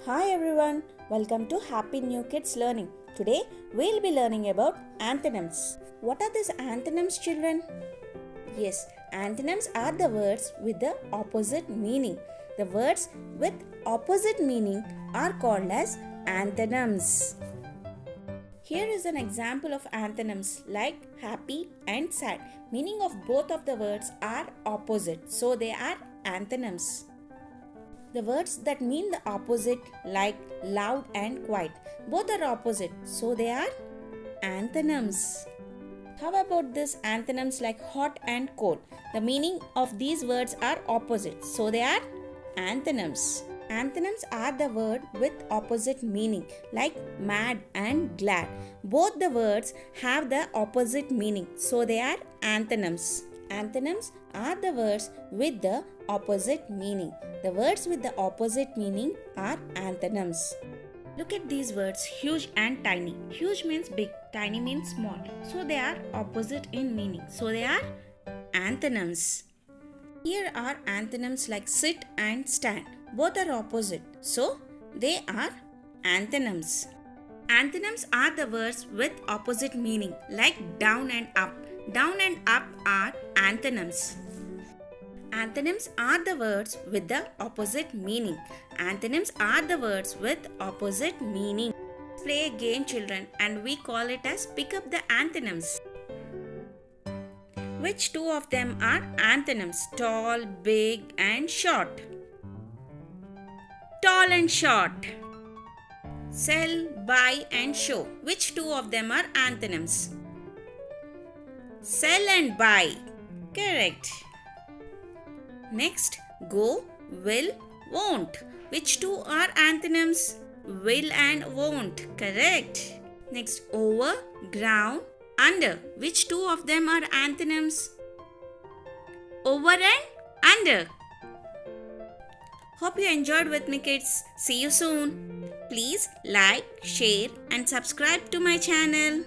Hi everyone, welcome to Happy New Kids Learning. Today we'll be learning about antonyms. What are these antonyms, children? Yes, antonyms are the words with the opposite meaning. The words with opposite meaning are called as antonyms. Here is an example of antonyms like happy and sad. Meaning of both of the words are opposite, so they are antonyms. The words that mean the opposite like loud and quiet, both are opposite, so they are antonyms. How about this antonyms like hot and cold? The meaning of these words are opposite, so they are antonyms. Antonyms are the word with opposite meaning like mad and glad. Both the words have the opposite meaning, so they are antonyms. Antonyms are the words with the opposite meaning. The words with the opposite meaning are antonyms. Look at these words, huge and tiny. Huge means big, tiny means small. So they are opposite in meaning. So they are antonyms. Here are antonyms like sit and stand. Both are opposite. So they are antonyms. Antonyms are the words with opposite meaning like down and up. Down and up are antonyms. Antonyms are the words with the opposite meaning. Antonyms are the words with opposite meaning. Let's play a game, children, and we call it as pick up the antonyms. Which two of them are antonyms? Tall, big, and short. Tall and short. Sell, buy, and show. Which two of them are antonyms? Sell and buy. Correct. Next, go, will, won't. Which two are antonyms? Will and won't. Correct. Next, over, ground, under. Which two of them are antonyms? Over and under. Hope you enjoyed with me, kids. See you soon. Please like, share, and subscribe to my channel.